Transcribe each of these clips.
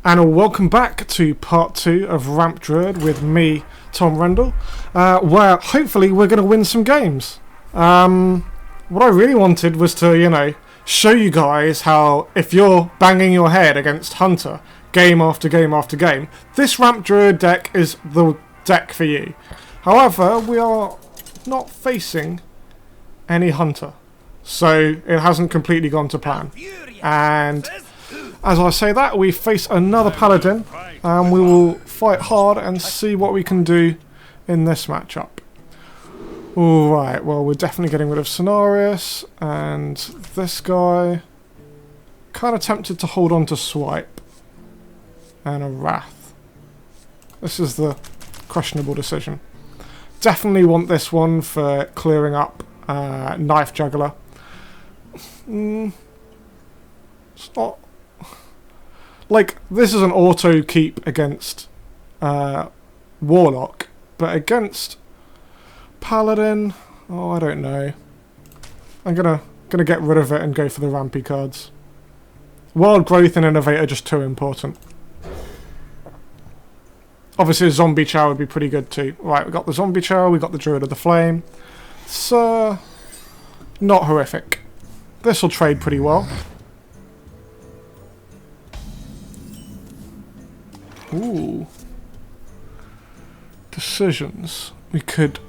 And welcome back to part 2 of Ramp Druid with me, Tom Rendle, where hopefully we're going to win some games. What I really wanted was to, show you guys how if you're banging your head against Hunter game after game after game, this Ramp Druid deck is the deck for you. However, we are not facing any Hunter, so it hasn't completely gone to plan. And as I say that, we face another Paladin, and we will fight hard and see what we can do in this matchup. Alright, well, we're definitely getting rid of Cenarius, and this guy. Kind of tempted to hold on to Swipe and a Wrath. This is the questionable decision. Definitely want this one for clearing up Knife Juggler. It's not... Like, this is an auto keep against Warlock, but against Paladin, oh, I don't know. I'm gonna get rid of it and go for the rampy cards. Wild Growth and Innovator just too important. Obviously a Zombie Chow would be pretty good too. Right, we got the Zombie Chow, we got the Druid of the Flame. It's not horrific. This will trade pretty well. Ooh. Decisions. We could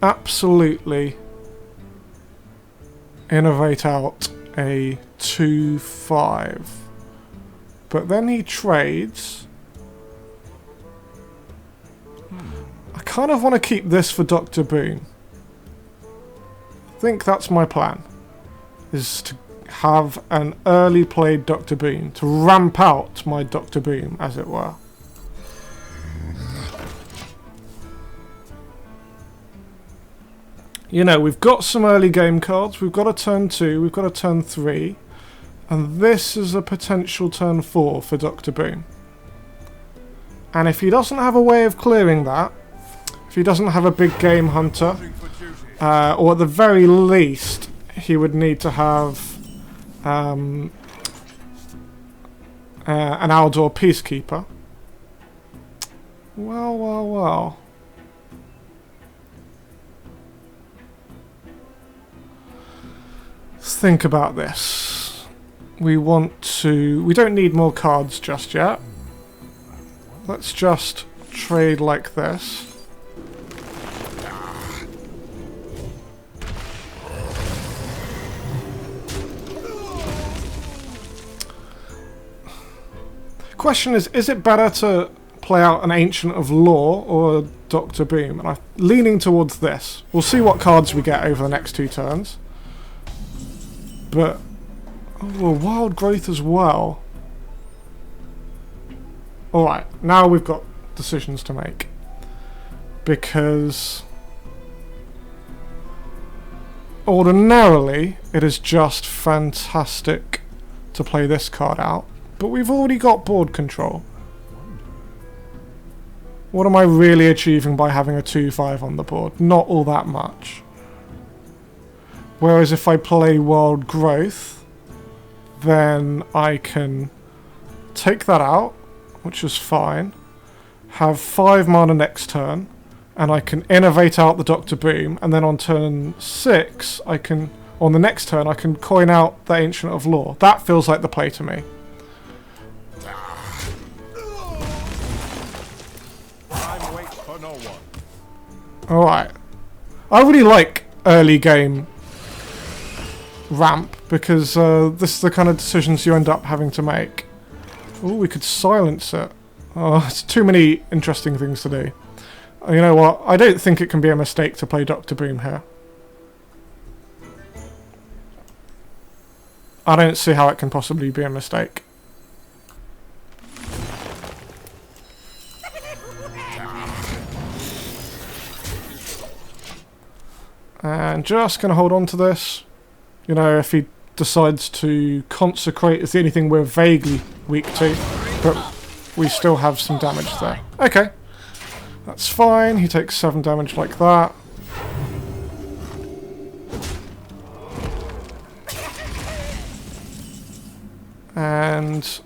absolutely innovate out a 2/5. But then he trades. I kind of want to keep this for Dr. Boom. I think that's my plan. Is to have an early played Dr. Boom, to ramp out my Dr. Boom, as it were. We've got some early game cards. We've got a turn 2, we've got a turn 3, and this is a potential turn 4 for Dr. Boom. And if he doesn't have a way of clearing that, if he doesn't have a big game hunter, or at the very least, he would need to have an Aldor Peacekeeper. Well. Let's think about this. We don't need more cards just yet. Let's just trade like this. Question is it better to play out an Ancient of Law or a Dr. Boom? And I'm leaning towards this. We'll see what cards we get over the next 2 turns. But, Wild Growth as well. Alright, now we've got decisions to make. Because ordinarily, it is just fantastic to play this card out. But we've already got board control. What am I really achieving by having a 2/5 on the board? Not all that much. Whereas if I play Wild Growth, then I can take that out, which is fine, have 5 mana next turn, and I can innovate out the Dr. Boom, and then on turn 6, on the next turn, I can coin out the Ancient of Law. That feels like the play to me. Alright. I really like early game ramp, because this is the kind of decisions you end up having to make. Oh, we could silence it. Oh, it's too many interesting things to do. You know what? I don't think it can be a mistake to play Dr. Boom here. I don't see how it can possibly be a mistake. And just going to hold on to this. If he decides to consecrate, is the only thing we're vaguely weak to. But we still have some damage there. Okay. That's fine. He takes 7 damage like that. And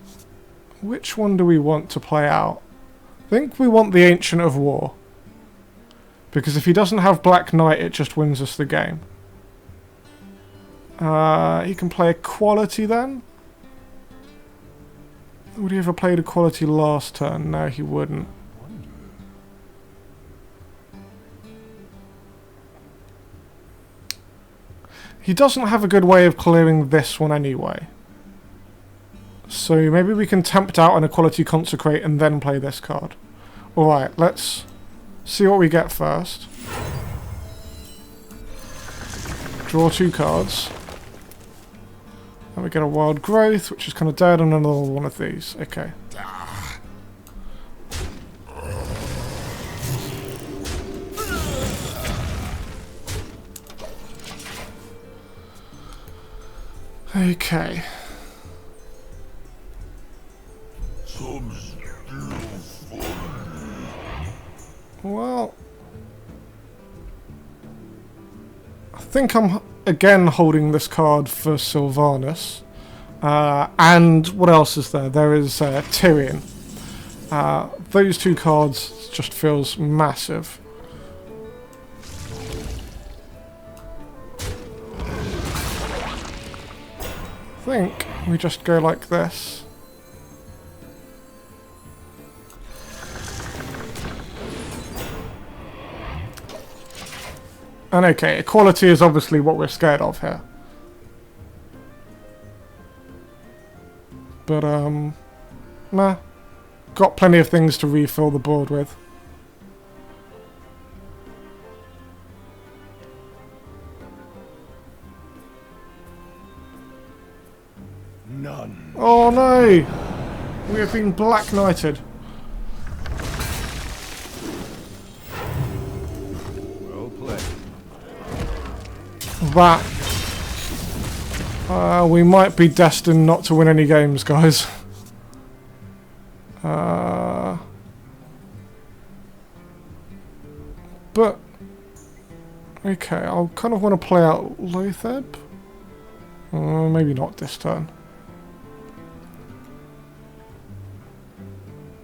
Which one do we want to play out? I think we want the Ancient of War. Because if he doesn't have Black Knight, it just wins us the game. He can play Equality then? Would he ever played Equality last turn? No, he wouldn't. He doesn't have a good way of clearing this one anyway. So maybe we can tempt out an Equality Consecrate and then play this card. Alright, let's see what we get first. Draw 2 cards. And we get a Wild Growth, which is kind of dead, and another one of these. Okay. Okay. Well, I think I'm again holding this card for Sylvanas. And what else is there? There is Tyrion. Those 2 cards just feels massive. I think we just go like this. And okay, Equality is obviously what we're scared of here. But, nah. Got plenty of things to refill the board with. None. Oh no! We have been Black Knighted. Well played. That. We might be destined not to win any games, guys. But okay, I'll kind of want to play out Lotheb. Maybe not this turn.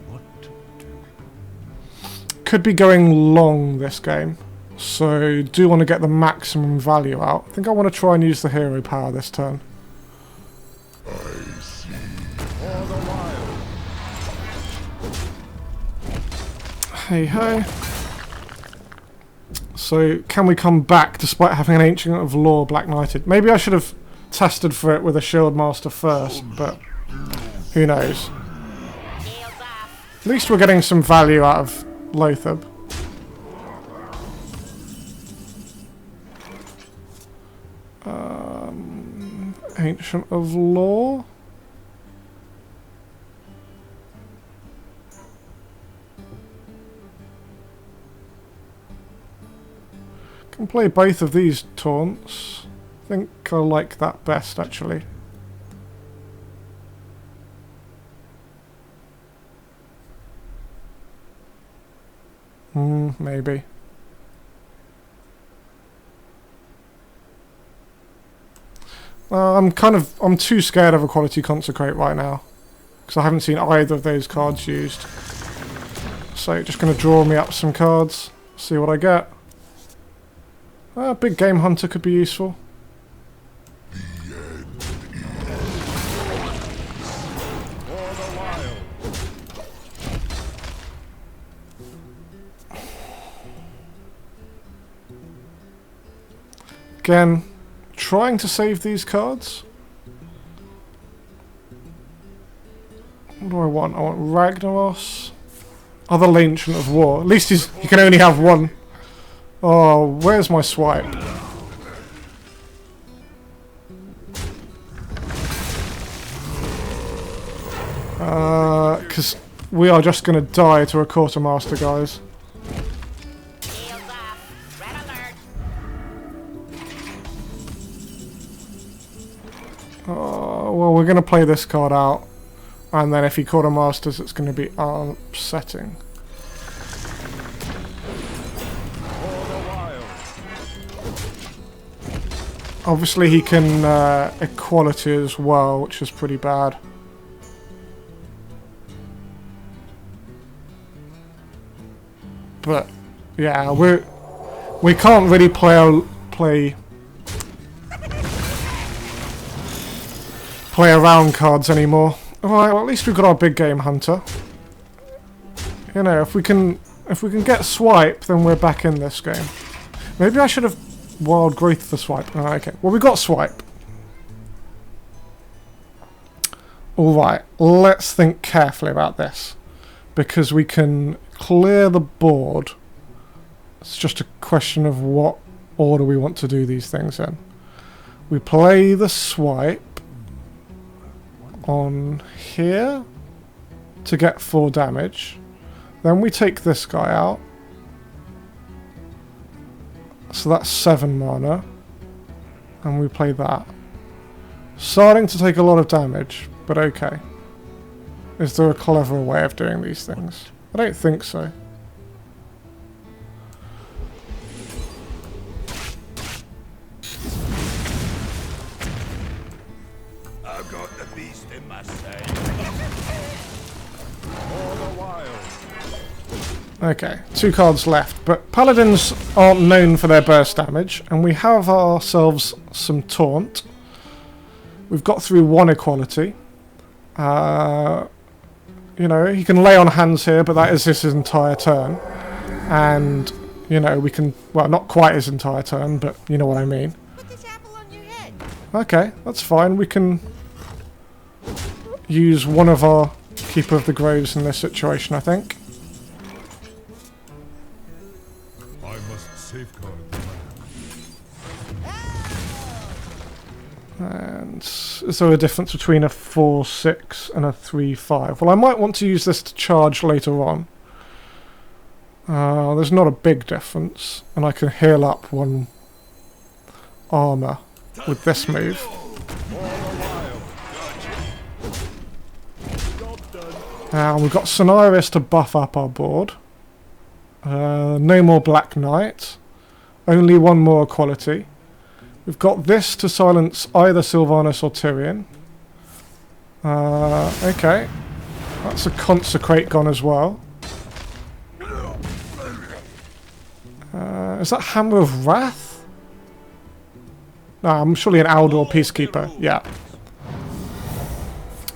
What to do? Could be going long this game, so do want to get the maximum value out. I think I want to try and use the hero power this turn. I see. For the wild. Hey ho. So can we come back despite having an Ancient of Law Black Knighted? Maybe I should have tested for it with a Shield Master first, but who knows. At least we're getting some value out of Lotheb. Ancient of Law. Can play both of these taunts. I think I like that best actually. Maybe. I'm too scared of Equality Consecrate right now. Because I haven't seen either of those cards used. So just going to draw me up some cards. See what I get. Big Game Hunter could be useful. Again, trying to save these cards. What do I want? I want Ragnaros. Other Ancient of War. At least he can only have one. Oh, where's my swipe? Because we are just going to die to a Quartermaster, guys. Well, we're going to play this card out. And then if he Quartermasters, it's going to be upsetting. Obviously he can Equality as well, which is pretty bad. But yeah, we can't really play around cards anymore. Alright, well at least we've got our big game hunter. You know, if we can get swipe, then we're back in this game. Maybe I should have wild growth for swipe. Oh, okay, well we got swipe. Alright, let's think carefully about this. Because we can clear the board. It's just a question of what order we want to do these things in. We play the swipe on here to get 4 damage. Then we take this guy out. So that's 7 mana. And we play that. Starting to take a lot of damage, but okay. Is there a cleverer way of doing these things? I don't think so. I've got the beast in my sight. All the while. Okay, 2 cards left, but paladins aren't known for their burst damage, and we have ourselves some taunt. We've got through 1 equality. You know, he can lay on hands here, but that is his entire turn. And, you know, we can... Well, not quite his entire turn, but you know what I mean. Put this apple on your head. Okay, that's fine. We can use one of our Keeper of the Groves in this situation, I think. I must safeguard the And is there a difference between a 4-6 and a 3-5? Well, I might want to use this to charge later on. There's not a big difference, and I can heal up 1 armor with this move. We've got Cenarius to buff up our board. No more Black Knight. Only 1 more equality. We've got this to silence either Sylvanas or Tyrion. Okay. That's a Consecrate gone as well. Is that Hammer of Wrath? No, I'm surely an Aldor Peacekeeper. Yeah.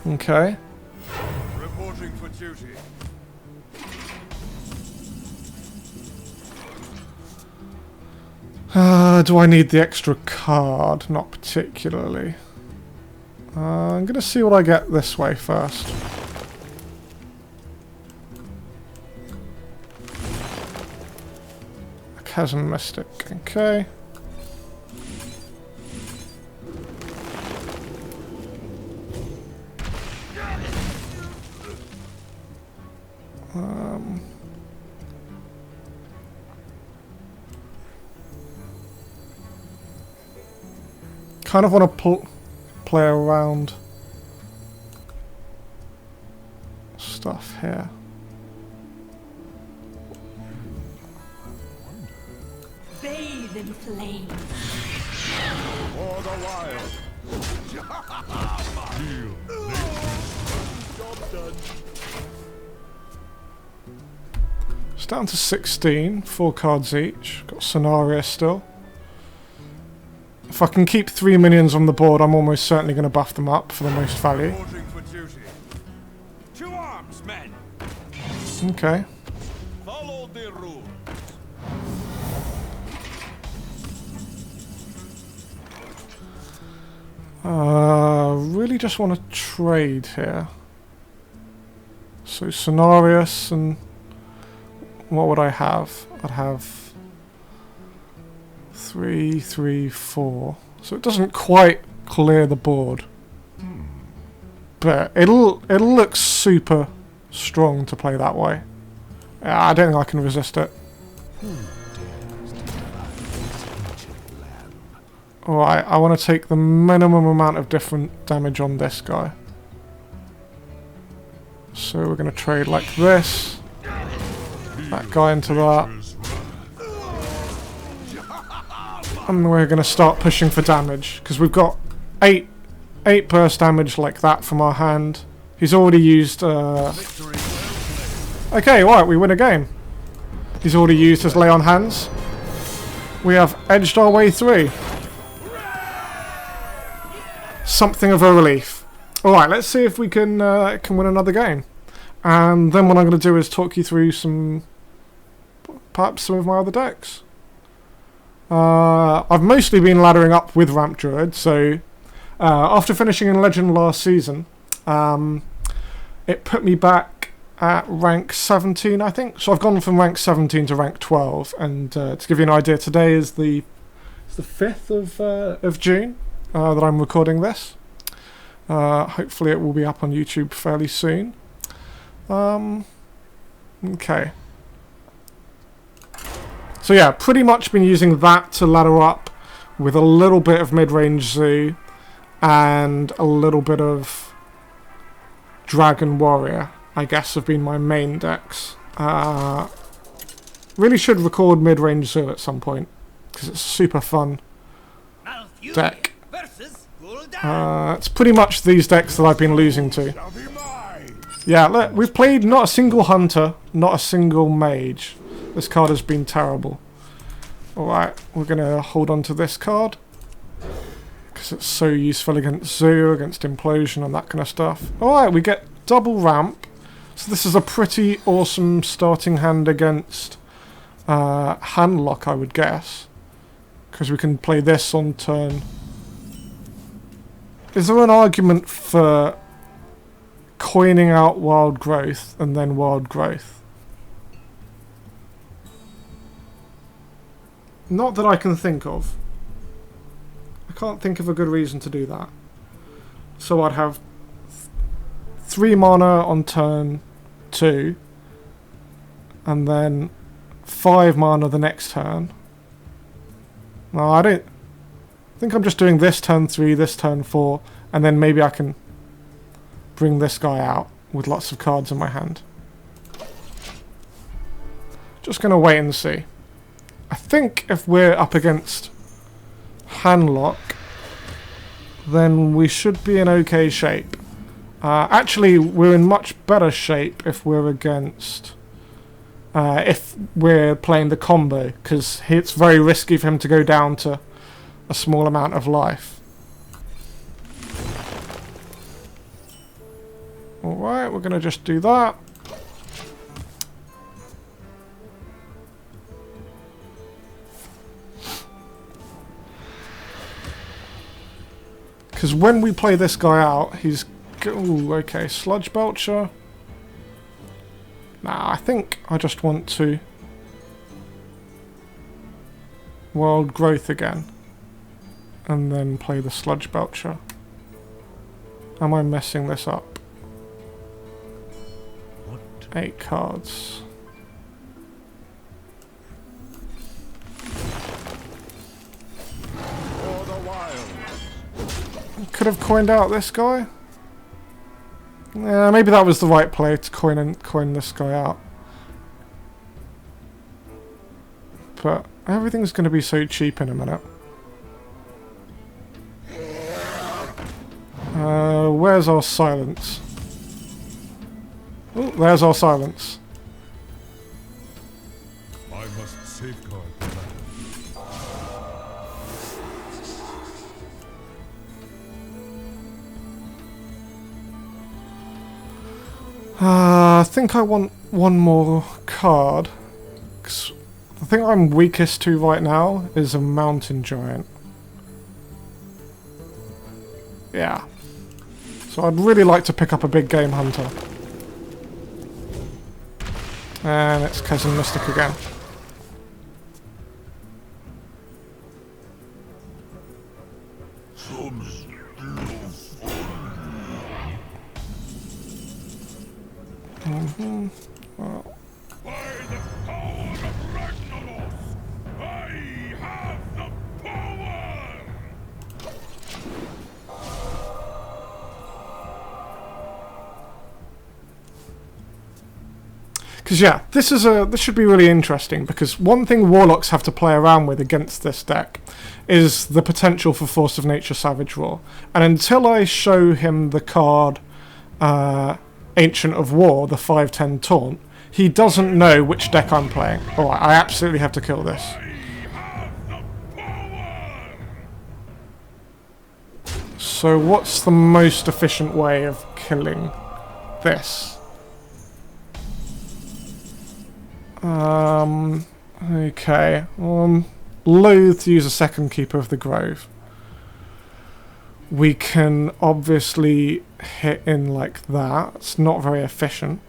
Okay. reporting for duty. Do I need the extra card? Not particularly. I'm going to see what I get this way first. A Chasm Mystic. Okay. Kind of want to play around stuff here. Bathe in flame. For the wild. Job done. It's down to 16, 4 cards each. Got Cenarius still. If I can keep 3 minions on the board, I'm almost certainly going to buff them up for the most value. Reporting for duty. To arms, men. Okay. Follow the rules. Really just want to trade here. So Cenarius and what would I have? I'd have 3, 3, 4. So it doesn't quite clear the board. But it'll look super strong to play that way. I don't think I can resist it. Alright, I want to take the minimum amount of different damage on this guy. So we're going to trade like this. That guy into that. And we're going to start pushing for damage. Because we've got 8 burst damage like that from our hand. He's already used... Okay, right, we win a game. He's already used his lay on hands. We have edged our way through. Something of a relief. Alright, let's see if we can win another game. And then what I'm going to do is talk you through perhaps some of my other decks. I've mostly been laddering up with Ramp Druid, so after finishing in Legend last season, it put me back at rank 17, I think. So I've gone from rank 17 to rank 12, and to give you an idea, today is the 5th of June that I'm recording this. Hopefully it will be up on YouTube fairly soon. Okay. So yeah, pretty much been using that to ladder up with a little bit of mid-range Zoo and a little bit of Dragon Warrior, I guess, have been my main decks. Really should record mid-range Zoo at some point, because it's a super fun deck. It's pretty much these decks that I've been losing to. Yeah, look, we've played not a single Hunter, not a single Mage. This card has been terrible. Alright, we're going to hold on to this card, because it's so useful against Zoo, against Implosion and that kind of stuff. Alright, we get double ramp. So this is a pretty awesome starting hand against Handlock, I would guess. Because we can play this on turn. Is there an argument for coining out Wild Growth and then Wild Growth? Not that I can think of. I can't think of a good reason to do that. So I'd have 3 mana on turn 2, and then 5 mana the next turn. No, I don't think I'm just doing this turn 3, this turn 4, and then maybe I can bring this guy out with lots of cards in my hand. Just going to wait and see. I think if we're up against Handlock, then we should be in okay shape. Actually, we're in much better shape if we're against... if we're playing the combo, because it's very risky for him to go down to a small amount of life. Alright, we're going to just do that. Because when we play this guy out, he's... Ooh, okay, Sludge Belcher. Nah, I think I just want to... Wild Growth again. And then play the Sludge Belcher. Am I messing this up? 8 cards. Could have coined out this guy. Yeah, maybe that was the right play to coin this guy out. But everything's going to be so cheap in a minute. Where's our silence? Oh, there's our silence. I must safeguard the land. I think I want one more card. 'Cause the thing I'm weakest to right now is a Mountain Giant. Yeah. So I'd really like to pick up a big game hunter. And it's Cousin Mystic again. Well. By the power of Rendle, I have the power! Because yeah, this should be really interesting, because one thing Warlocks have to play around with against this deck is the potential for Force of Nature Savage Roar. And until I show him the card Ancient of War, the 5/10 taunt, he doesn't know which deck I'm playing. Alright, I absolutely have to kill this. So what's the most efficient way of killing this? Okay. Well, I'm loath to use a second Keeper of the Grove. We can obviously hit in like that. It's not very efficient.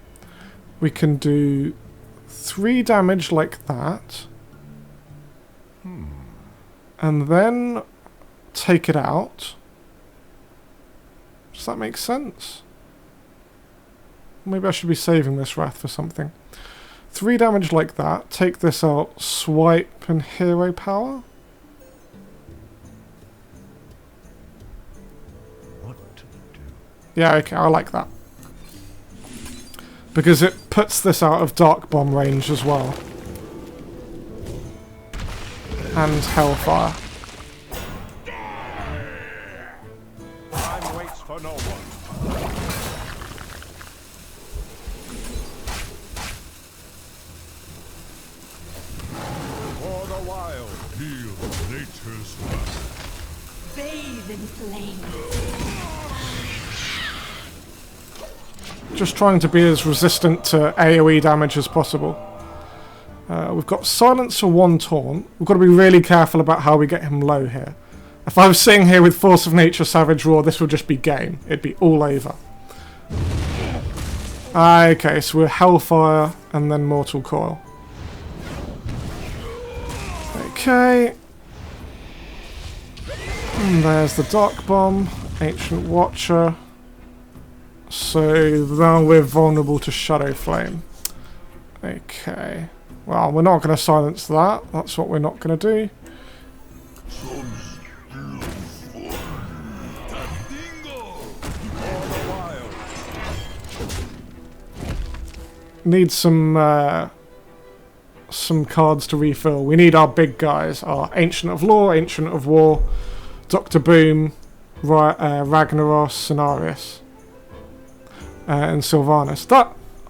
We can do 3 damage like that. And then take it out. Does that make sense? Maybe I should be saving this Wrath for something. 3 damage like that. Take this out. Swipe and hero power. What to do? Yeah, okay, I like that. Because it puts this out of Dark Bomb range as well. And Hellfire. Time waits for no one. For the wild, feel nature's wrath. Bathe in flame. Just trying to be as resistant to AoE damage as possible. We've got Silence for 1 taunt. We've got to be really careful about how we get him low here. If I was sitting here with Force of Nature, Savage Roar, this would just be game. It'd be all over. Okay, so we're Hellfire and then Mortal Coil. Okay. And there's the Dark Bomb, Ancient Watcher. So now we're vulnerable to Shadow Flame. Okay. Well, we're not going to silence that. That's what we're not going to do. Need some cards to refill. We need our big guys. Our Ancient of Law, Ancient of War, Dr. Boom, Ragnaros, Cenarius. And Sylvanas.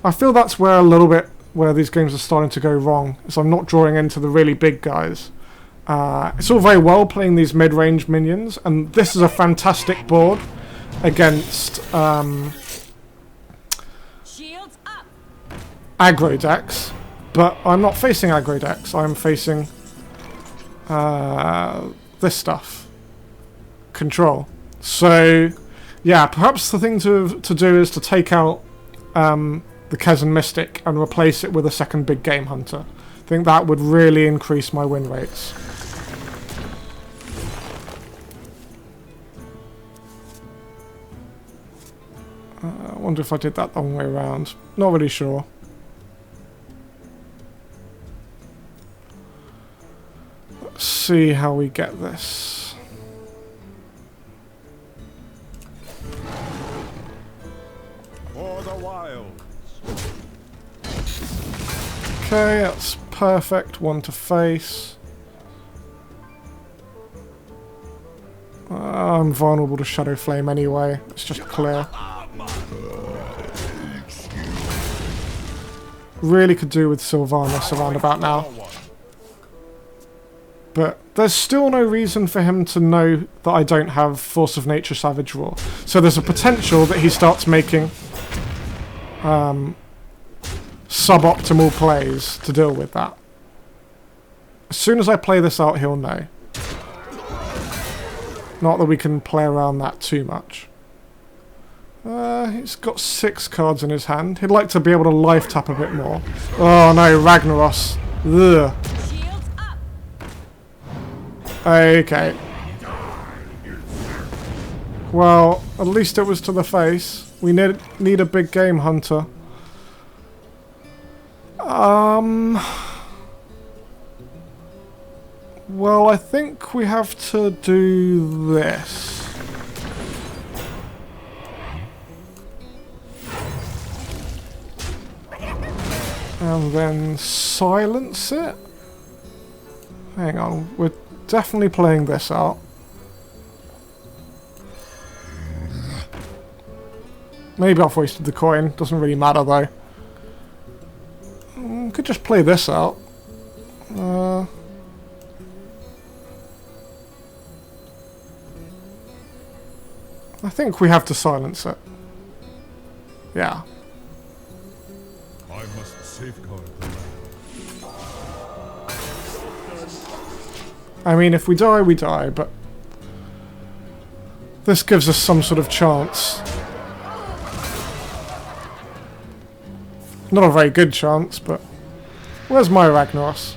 I feel that's where a little bit where these games are starting to go wrong, is I'm not drawing into the really big guys. It's all very well playing these mid-range minions, and this is a fantastic board against Shields up. aggro decks, but I'm not facing aggro decks. I'm facing this stuff, control. So yeah, perhaps the thing to do is to take out the Kezan Mystic and replace it with a second big game hunter. I think that would really increase my win rates. I wonder if I did that the wrong way around. Not really sure. Let's see how we get this. For the wild. Okay, that's perfect. 1 to face. I'm vulnerable to Shadow Flame anyway. It's just clear. Really could do with Sylvanas around about now. But there's still no reason for him to know that I don't have Force of Nature Savage Roar. So there's a potential that he starts making suboptimal plays to deal with that. As soon as I play this out, he'll know. Not that we can play around that too much. He's got 6 cards in his hand. He'd like to be able to life tap a bit more. Oh no, Ragnaros. Ugh. Shields up. Okay. Well, at least it was to the face. We need a big game hunter. Well, I think we have to do this. And then silence it. Hang on, we're definitely playing this out. Maybe I've wasted the coin, doesn't really matter though. Could just play this out. I think we have to silence it. Yeah. I must safeguard the land. I mean, if we die, we die, but this gives us some sort of chance. Not a very good chance, but where's my Ragnaros?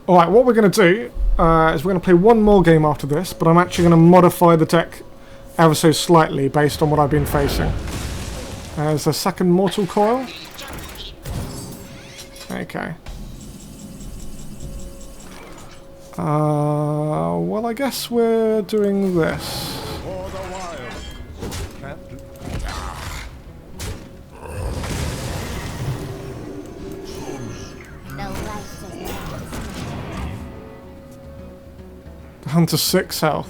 Alright, what we're going to do is we're going to play one more game after this, but I'm actually going to modify the deck ever so slightly based on what I've been facing. There's a second Mortal Coil. Okay. Well, I guess we're doing this. For the wild. Can't do. Down to 6 health.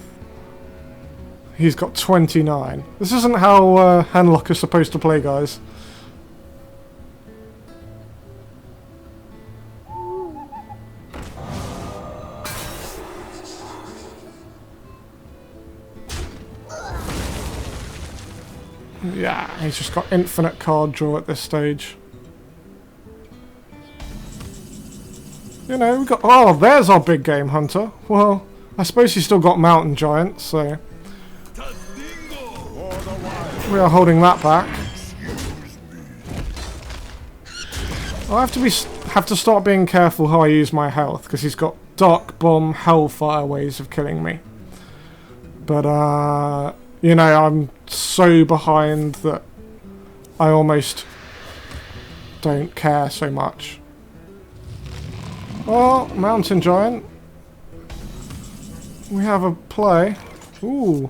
He's got 29. This isn't how Handlock is supposed to play, guys. Yeah, he's just got infinite card draw at this stage. You know, we got... Oh, there's our big game hunter. Well, I suppose he's still got mountain giants, so... We are holding that back. I have to start being careful how I use my health, because he's got Dark Bomb, Hellfire ways of killing me. But, you know, I'm so behind that I almost don't care so much. Oh, Mountain Giant. We have a play. Ooh.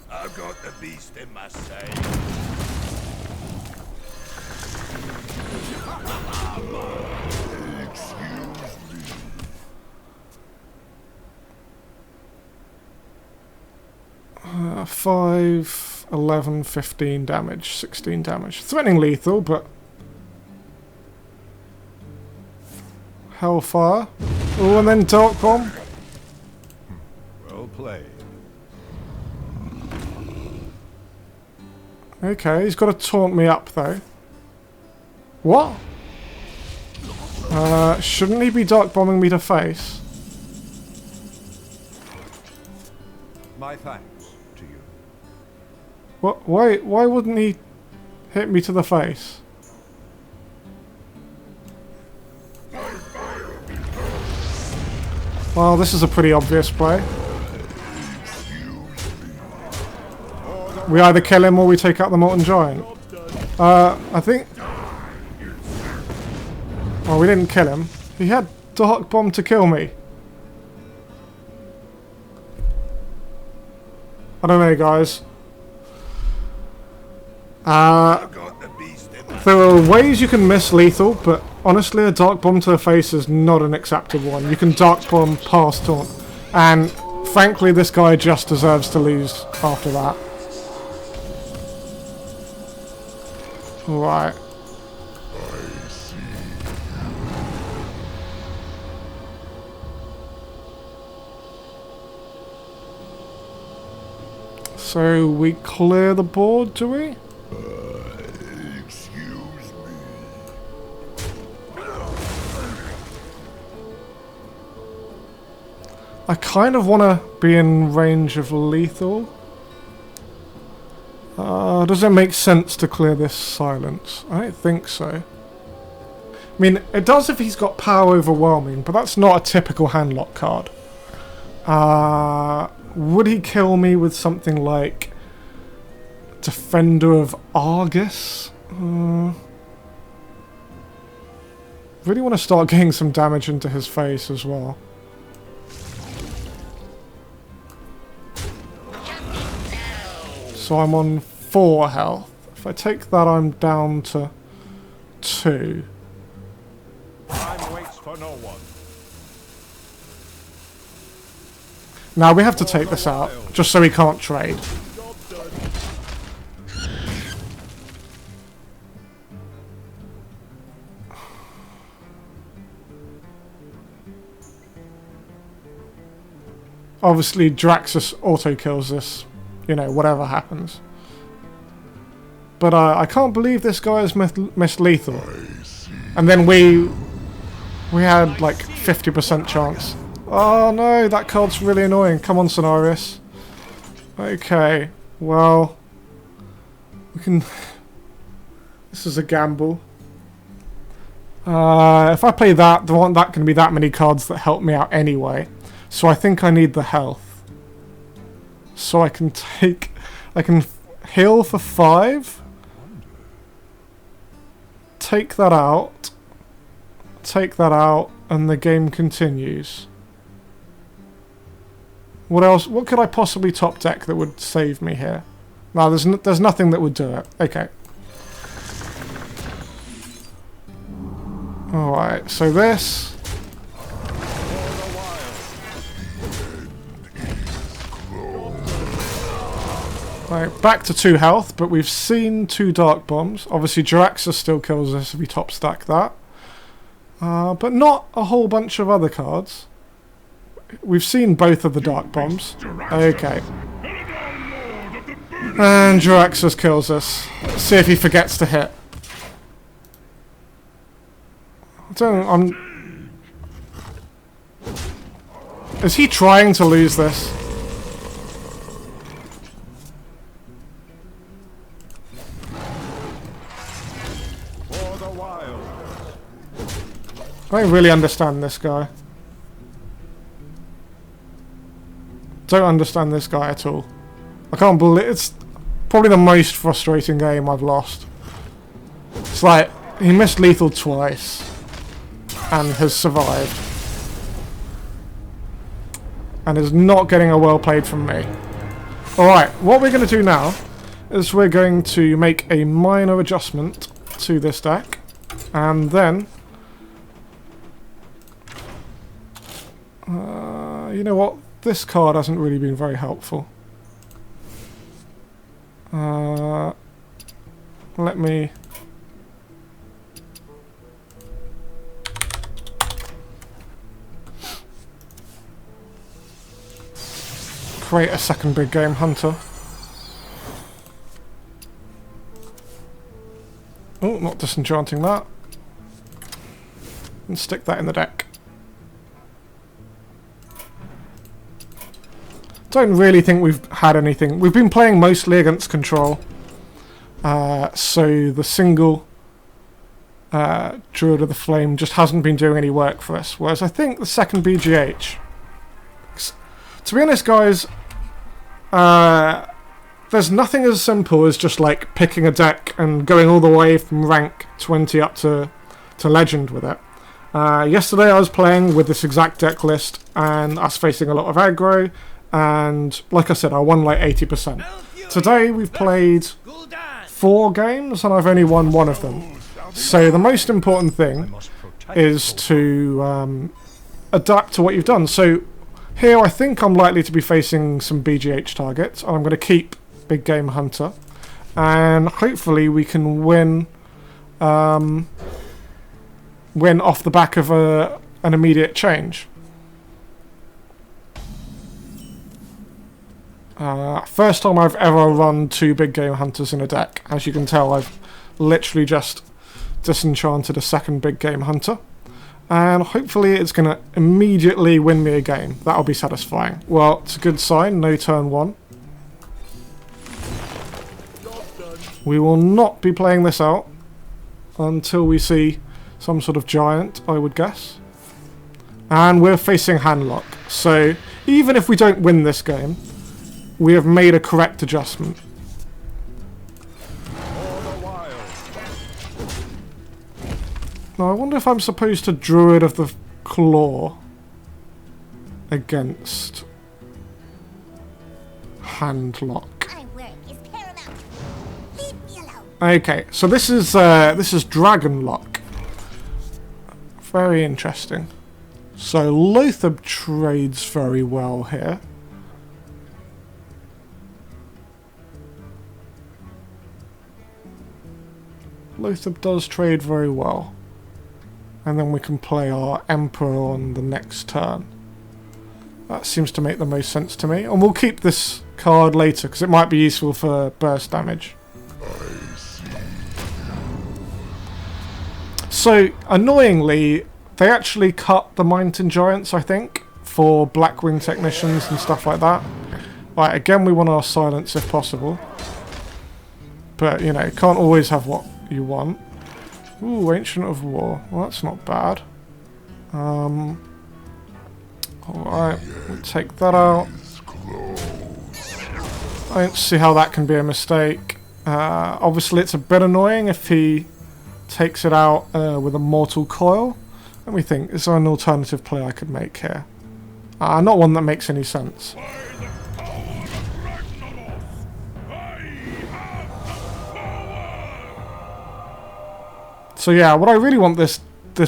I've got the beast in my sight. Uh, 5, 11, 15 damage, 16 damage. Threatening lethal, but... Hellfire. Oh, and then Dark Bomb. Well played. Okay, he's got to taunt me up, though. What? Shouldn't he be Dark Bombing me to face? My thanks to you. What? Why wouldn't he hit me to the face? Well, this is a pretty obvious play. We either kill him or we take out the Molten Giant. I think... Oh, we didn't kill him. He had Dark Bomb to kill me. I don't know, guys. There are ways you can miss lethal, but honestly, a Dark Bomb to the face is not an acceptable one. You can Dark Bomb past taunt. And frankly, this guy just deserves to lose after that. Right. So we clear the board, do we? Excuse me. I kind of want to be in range of lethal. Does it make sense to clear this silence? I don't think so. I mean, it does if he's got power overwhelming, but that's not a typical handlock card. Would he kill me with something like Defender of Argus? Really want to start getting some damage into his face as well. So I'm on 4 health. If I take that, I'm down to 2. Time waits for no one. Now we have to take this out, just so he can't trade. Obviously, Draxus auto-kills this, you know, whatever happens. But I can't believe this guy is missed lethal. And then we had like 50% chance. Oh no, that card's really annoying. Come on, Cenarius. Okay, well, we can... This is a gamble. If I play that, there aren't going to be that many cards that help me out anyway. So I think I need the health. So I can heal for 5. Take that out. Take that out, and the game continues. What else? What could I possibly top deck that would save me here? No, there's nothing that would do it. Okay. Alright, so this... Right, back to 2 health, but we've seen 2 Dark Bombs. Obviously, Jiraxus still kills us if we top stack that. But not a whole bunch of other cards. We've seen both of the Dark Bombs. Okay. And Jiraxus kills us. Let's see if he forgets to hit. Is he trying to lose this? I don't really understand this guy. Don't understand this guy at all. I can't believe it's probably the most frustrating game I've lost. It's like he missed lethal twice and has survived. And is not getting a well played from me. Alright, what we're going to do now is we're going to make a minor adjustment to this deck. And then... you know what? This card hasn't really been very helpful. Let me... create a second big game hunter. Oh, not disenchanting that. And stick that in the deck. Don't really think we've had anything. We've been playing mostly against control. So the single Druid of the Flame just hasn't been doing any work for us. Whereas I think the second BGH... To be honest, guys, there's nothing as simple as just like picking a deck and going all the way from rank 20 up to legend with it. Yesterday I was playing with this exact deck list and I was facing a lot of aggro. And like I said, I won like 80%. Today we've played 4 games and I've only won 1 of them. So the most important thing is to adapt to what you've done. So here I think I'm likely to be facing some BGH targets. And I'm going to keep Big Game Hunter. And hopefully we can win off the back of an immediate change. First time I've ever run 2 Big Game Hunters in a deck. As you can tell, I've literally just disenchanted a second Big Game Hunter. And hopefully it's going to immediately win me a game. That'll be satisfying. Well, it's a good sign. No turn 1. We will not be playing this out until we see some sort of giant, I would guess. And we're facing Handlock. So even if we don't win this game, we have made a correct adjustment. Now I wonder if I'm supposed to Druid of the Claw against Handlock. Okay, so this is Dragon Lock. Very interesting. So Lothar trades very well here. Lothar does trade very well. And then we can play our Emperor on the next turn. That seems to make the most sense to me. And we'll keep this card later, because it might be useful for burst damage. So, annoyingly, they actually cut the Mountain Giants, I think, for Blackwing Technicians and stuff like that. Right, again, we want our silence if possible. But, you know, you can't always have what you want. Ooh, Ancient of War. Well, that's not bad. Alright, we'll take that out. I don't see how that can be a mistake. Obviously, it's a bit annoying if he takes it out with a Mortal Coil. Let me think, is there an alternative play I could make here? Not one that makes any sense. So yeah, what I really want this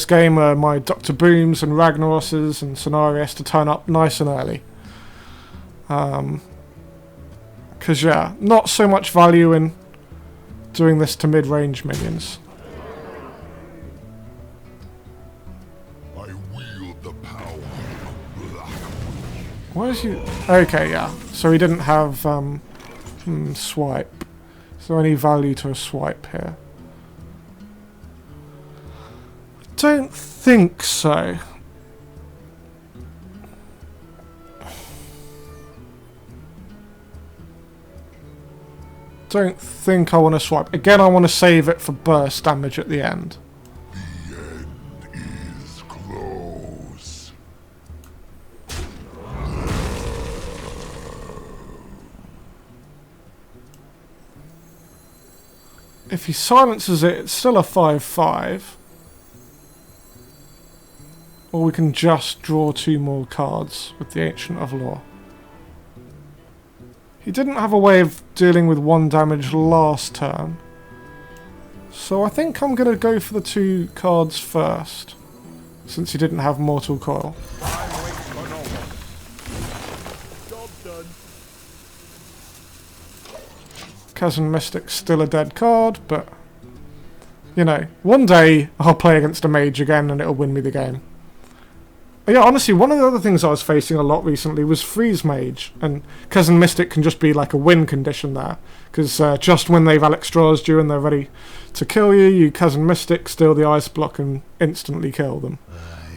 game are my Dr. Booms and Ragnarosses and Cenarius to turn up nice and early. Because yeah, not so much value in doing this to mid-range minions. I wield the power of black. Why is he... Okay, yeah. So he didn't have swipe. Is there any value to a swipe here? Don't think so. Don't think I want to swipe. Again, I want to save it for burst damage at the end. The end is close. If he silences it, it's still a 5/5. Or we can just draw 2 more cards with the Ancient of Law. He didn't have a way of dealing with 1 damage last turn. So I think I'm going to go for the 2 cards first. Since he didn't have Mortal Coil. Chasm Mystic's still a dead card, but... You know, one day I'll play against a mage again and it'll win me the game. But yeah, honestly, one of the other things I was facing a lot recently was Freeze Mage, and Chasm Mystic can just be like a win condition there, because just when they've Alexstrased you and they're ready to kill you, you Chasm Mystic, steal the ice block and instantly kill them.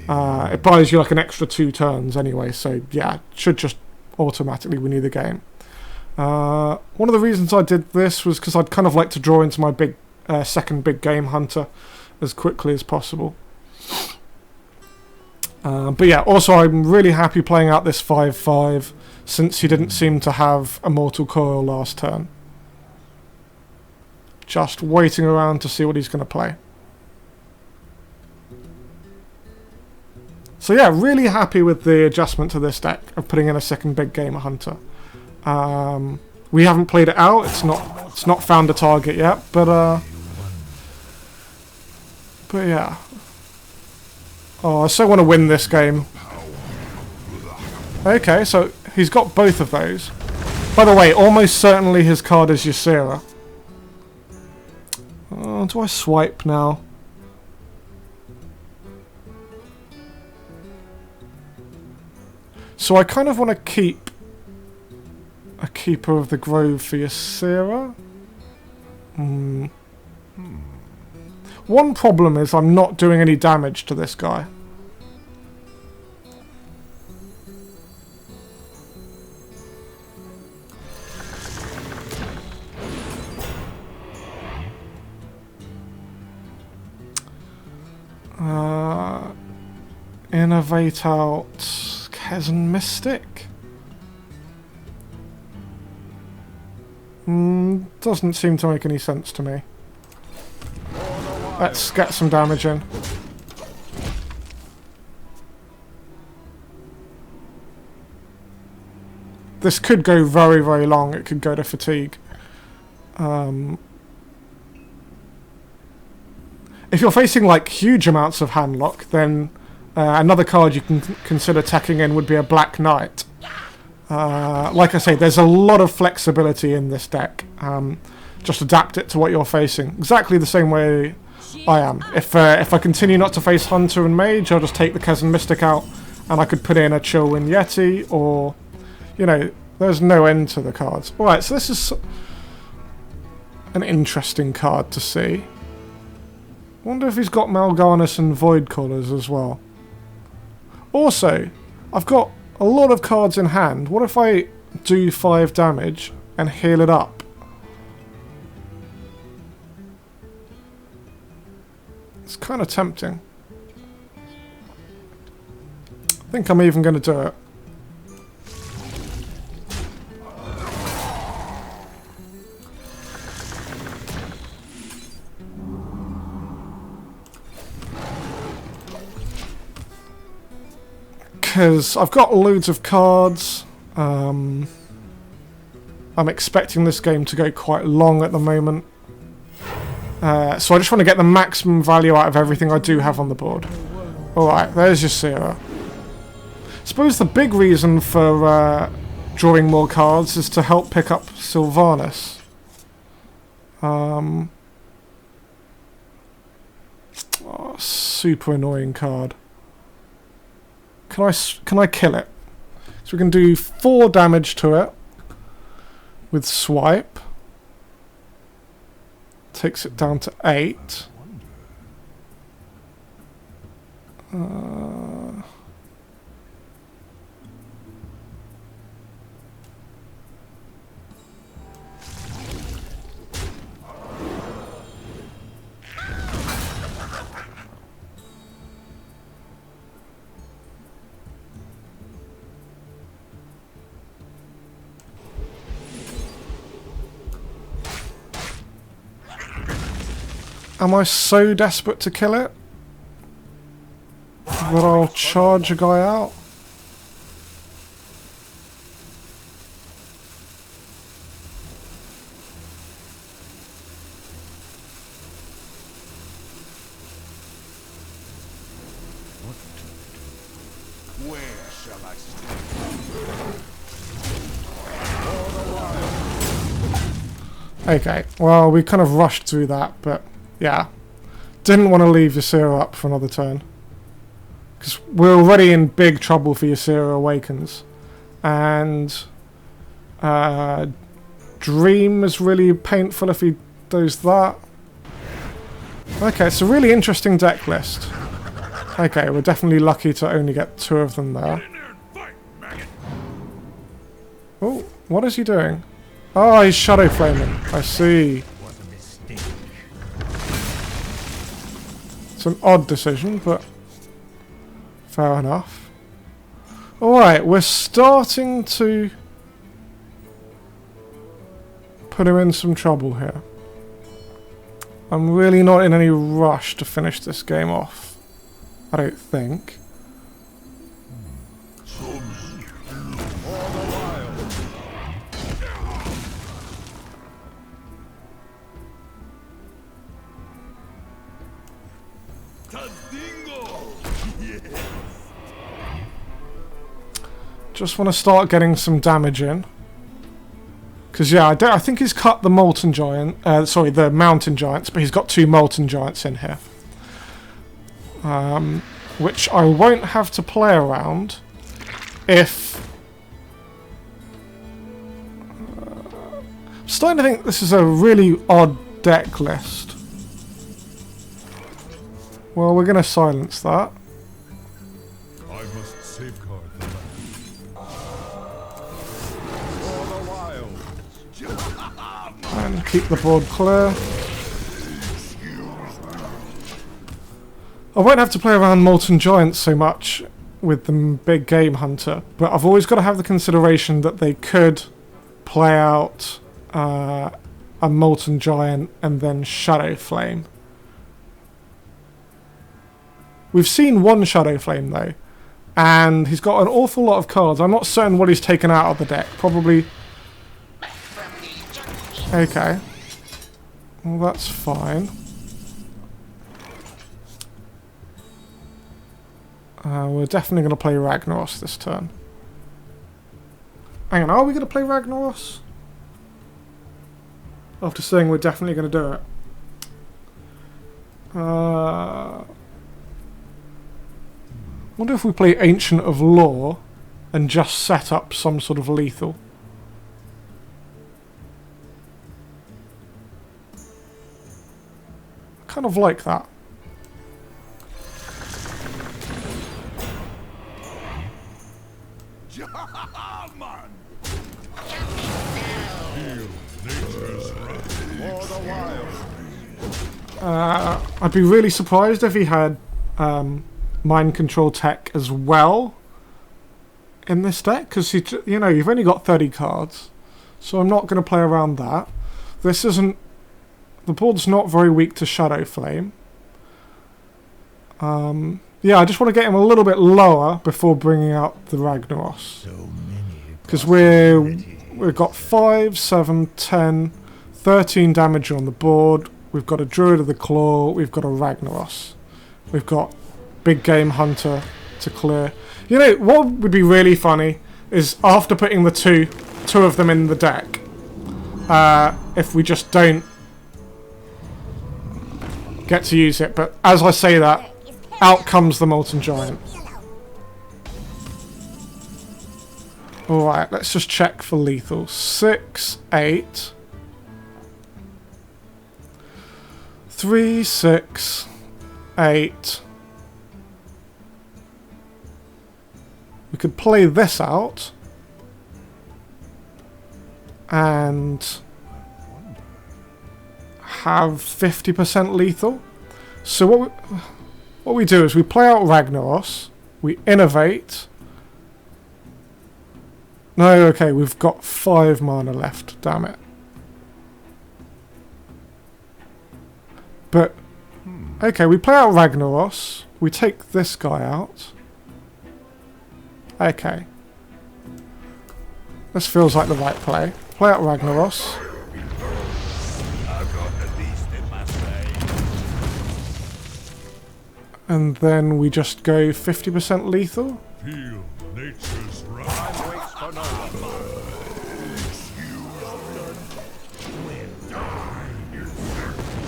It buys you like an extra 2 turns anyway, so yeah, it should just automatically win you the game. One of the reasons I did this was because I'd kind of like to draw into my big second big game hunter as quickly as possible. But yeah, also I'm really happy playing out this 5/5 since he didn't seem to have a Mortal Coil last turn. Just waiting around to see what he's going to play. So yeah, really happy with the adjustment to this deck of putting in a second big game hunter. We haven't played it out, it's not found a target yet, but yeah. Oh, I so want to win this game. Okay, so he's got both of those. By the way, almost certainly his card is Ysera. Oh, do I swipe now? So I kind of want to keep a Keeper of the Grove for Ysera. One problem is I'm not doing any damage to this guy. Innovate out Chasm Mystic. Doesn't seem to make any sense to me. Let's get some damage in. This could go very, very long. It could go to fatigue. If you're facing like huge amounts of handlock, then another card you can consider tacking in would be a Black Knight. Like I say, there's a lot of flexibility in this deck. just adapt it to what you're facing. Exactly the same way I am. If I continue not to face Hunter and Mage, I'll just take the Kez and Mystic out, and I could put in a Chillwind Yeti, or, you know, there's no end to the cards. Alright, so this is an interesting card to see. Wonder if he's got Mal'Ganis and Void Callers as well. Also, I've got a lot of cards in hand. What if I do 5 damage and heal it up? It's kind of tempting. I think I'm even going to do it. Because I've got loads of cards. I'm expecting this game to go quite long at the moment. So I just want to get the maximum value out of everything I do have on the board. Alright, there's your Seer. I suppose the big reason for drawing more cards is to help pick up Sylvanas. Oh, super annoying card. Can I kill it? So we can do 4 damage to it with Swipe. Takes it down to 8. Am I so desperate to kill it that I'll charge a guy out? Where shall I stand? Okay, well, we kind of rushed through that, but yeah. Didn't want to leave Ysera up for another turn. Because we're already in big trouble for Ysera Awakens. And Dream is really painful if he does that. Okay, it's a really interesting deck list. Okay, we're definitely lucky to only get 2 of them there. Oh, what is he doing? Oh, he's Shadow Flaming. I see. It's an odd decision, but fair enough. Alright, we're starting to put him in some trouble here. I'm really not in any rush to finish this game off. I don't think. Just want to start getting some damage in. Because, yeah, I think he's cut the Molten Giant. Sorry, the Mountain Giants, but he's got 2 Molten Giants in here. Which I won't have to play around if... I'm starting to think this is a really odd deck list. Well, we're going to silence that. I must safeguard the land. And keep the board clear. I won't have to play around Molten Giants so much with the big game hunter, but I've always got to have the consideration that they could play out a Molten Giant and then Shadow Flame. We've seen one Shadow Flame though, and he's got an awful lot of cards. I'm not certain what he's taken out of the deck. Probably... Okay. Well, that's fine. We're definitely going to play Ragnaros this turn. Hang on, are we going to play Ragnaros? after saying we're definitely going to do it. Wonder if we play Ancient of Law and just set up some sort of lethal. I kind of like that. Man. Feel nature's wrath. For the wild. I'd be really surprised if he had mind control tech as well in this deck, because you know, you've only got 30 cards, so I'm not going to play around that. This isn't, the board's not very weak to Shadow Flame. Yeah, I just want to get him a little bit lower before bringing out the Ragnaros, because we've got 5, 7, 10, 13 damage on the board. We've got a Druid of the Claw, we've got a Ragnaros, we've got Big Game Hunter to clear. You know, what would be really funny is after putting the two of them in the deck, if we just don't get to use it. But as I say that, out comes the Molten Giant. Alright, let's just check for lethal. 6, 8... 3, 6, 8. We could play this out and have 50% lethal. So what we do is we play out Ragnaros, we innovate. No, okay, we've got 5 mana left, damn it. But, okay, we play out Ragnaros, we take this guy out. Okay. This feels like the right play. Play out Ragnaros. I've got the beast in my sleigh. And then we just go 50% lethal. Feel nature's wrath. Time waits for no one.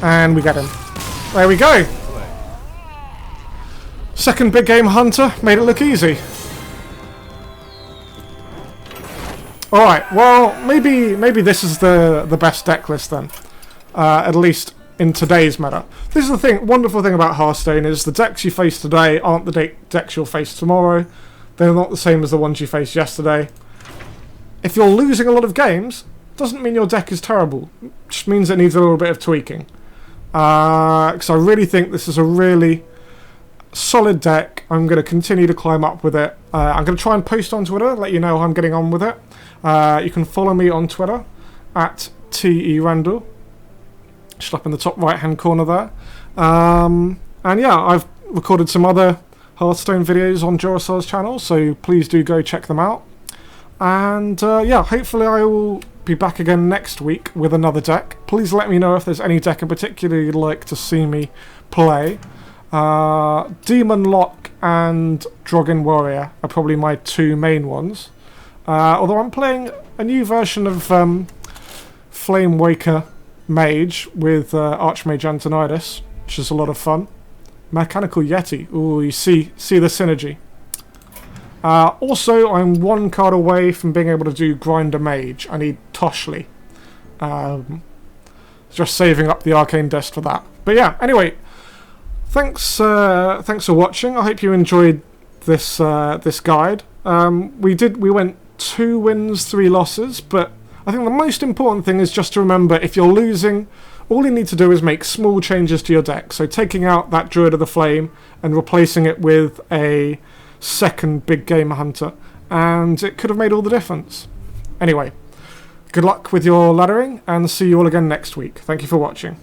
And we get him. There we go. Second Big Game Hunter made it look easy. Alright, well, maybe this is the best deck list then. At least in today's meta. This is the thing, wonderful thing about Hearthstone is the decks you face today aren't the decks you'll face tomorrow. They're not the same as the ones you faced yesterday. If you're losing a lot of games, doesn't mean your deck is terrible. It just means it needs a little bit of tweaking. Because I really think this is a really solid deck. I'm going to continue to climb up with it. I'm going to try and post on Twitter, let you know how I'm getting on with it. You can follow me on Twitter at @TERendle, just up in the top right hand corner there. And yeah, I've recorded some other Hearthstone videos on Jurasar's channel, so please do go check them out. And yeah, hopefully I will be back again next week with another deck. Please let me know if there's any deck in particular you'd like to see me play. Demon Lock and Drogon Warrior are probably my 2 main ones. Although I'm playing a new version of Flame Waker Mage with Archmage Antonidas, which is a lot of fun. Mechanical Yeti. Ooh, you see the synergy. Also, I'm 1 card away from being able to do Grinder Mage. I need Toshli. Just saving up the Arcane Dust for that. But yeah, anyway, thanks for watching. I hope you enjoyed this this guide. We went 2 wins, 3 losses, but I think the most important thing is just to remember, if you're losing, all you need to do is make small changes to your deck. So taking out that Druid of the Flame and replacing it with a second Big Game Hunter, and it could have made all the difference. Anyway, good luck with your laddering, and see you all again next week. Thank you for watching.